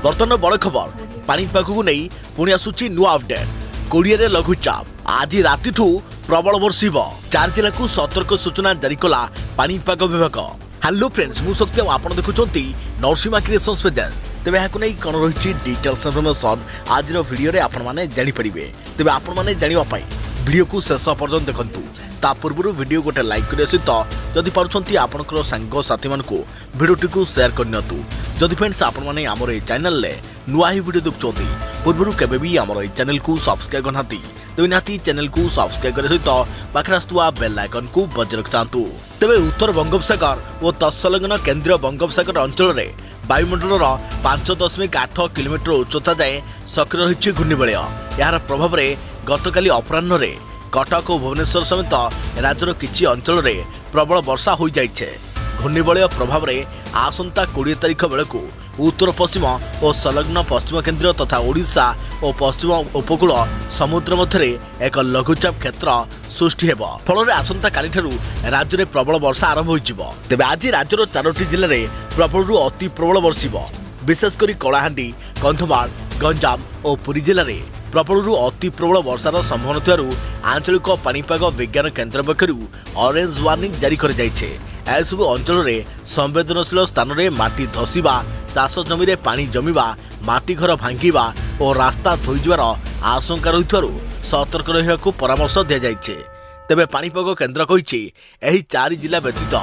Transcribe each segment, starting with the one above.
बर्तमान बड़ खबर पानीपाग को नहीं पुणी आसुची नुआ अपडेट 20 लघुचाप आज राति प्रबल बर्षिब 4 जिला को सतर्क सूचना जारी कला पानीपाग विभाग। हेलो फ्रेंड्स मु शक्ति आप देखुंत नरसिम्हा क्रिएशन स्पेशल तेज यहाँ नहीं कौन रही डिटेल्स इनफर्मेशन आज भिडियो रे आपण मैंने जानीपर तेज आपण मैंने जानापी भिडियो को शेष पर्यटन देखूँ ता पूर्व वीडियो गोटे लाइक करने सहित जदि पार्टी आपंकर सांग साथी मान भिडियोटी को सेयार करनी जदि फ्रेंड्स आपण मैंने आमर ये चैनल नुआ ही वीडियो देखुं पूर्व केबे भी आमर ये चैनल को सब्सक्राइब करना तेज निहाती चैनल को सब्सक्राइब करने सहित पाखे आसुवा बेल आइकन को बजाय रखि थांतु। तेबे उत्तर बंगोपसागर और तत्संलग्न केंद्रीय बंगोपसागर अंचल में वायुमंडल 5.8 किलोमीटर उच्चता जाए सक्रिय रही घूर्णिबलय। यार प्रभाव में गतकाली अपराह्न कटक और भुवनेश्वर समेत राज्यर किछि अंचल में प्रबल वर्षा हो जाइछे। घूर्णिबलय प्रभाव में आसंता 20 तारिख बेलू उत्तर पश्चिम और संलग्न पश्चिम केन्द्र तथा ओडिशा और पश्चिम उपकूल समुद्र मध्य एक लघुचाप क्षेत्र सृष्टि हेब फल आसंता काली ठारू राज्य में प्रबल वर्षा आरंभ हो। तेबे आज राज्यर 4टी जिले में प्रबल अति प्रबल बर्षिब विशेषकर कलाहांडी कंधमाल गंजाम और पुरी जिले में प्रबल अति प्रबल वर्षार संभावना थिबारु आंचलिक पानीपाग विज्ञान केन्द्र पक्षर ऑरेंज वार्निंग जारी कर जाइछे। एसबू अंचल में संवेदनशील स्थान में माटी धसीबा चाष जमी पानी जमीबा माटी घर भांगिबा और रास्ता धोईजार आशंका रही सतर्क रहा परामर्श दि जाइछे। तेबे पानीपाग केन्द्र कहिछि एही 4 जिला व्यतीत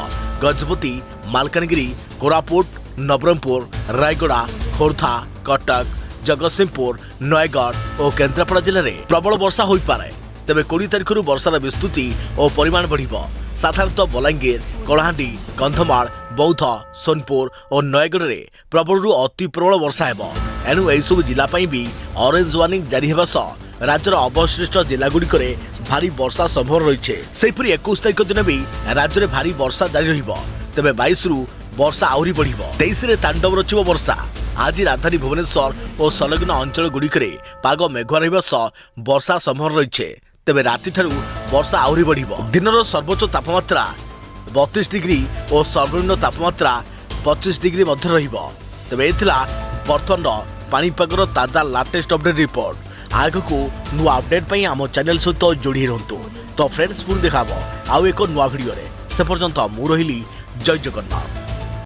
गजपति मालकानगिरी कोरापुट नवरंगपुर रायगड़ा खोर्धा कटक जगतसिंहपुर नयगढ़ और केन्द्रापड़ा जिले में प्रबल वर्षा हो पारे। तेबे 20 तारिख वर्षार विस्तृति और परिमाण बढ़िबो। साधारणतः बलांगीर कलाहांडी कंधमाल बौद्ध सोनपुर और नयगढ़ में प्रबल अति प्रबल वर्षा हेब। एणु एसबू जिला भी ऑरेंज वार्निंग जारी होगा सह राज्यर अवशिष्ट जिलागुड़िक भारी वर्षा संभव रही है। 21 तारिख दिन भी राज्य में भारी वर्षा जारी रहिबो। तेबे 22 रु वर्षा आहरी बढ़िबो। 23 रे तांडव रचिबो वर्षा। आज राजधानी भुवनेश्वर और संलग्न अंचल गुड़िक पाग मेघुआ रहिबा सह वर्षा संभव रही है। तेबे राति ठारू वर्षा आहरी बढ़िबो। दिनर सर्वोच्च तापमात्रा 32 डिग्री और सर्वनिम्न तापमात्रा 25 डिग्री मध्य रहिबो। तेबे एथिला बर्तमान पानीपागर ताजा लेटेस्ट अपडेट रिपोर्ट। आगकू नुआ अपडेट पई आम चैनल सहित जोड़ी रहंतु। तो फ्रेंड्स पुणी देखाबो आउ एक नुआ वीडियो रे। से पर्यंत मु रहिली जय जगन्नाथ।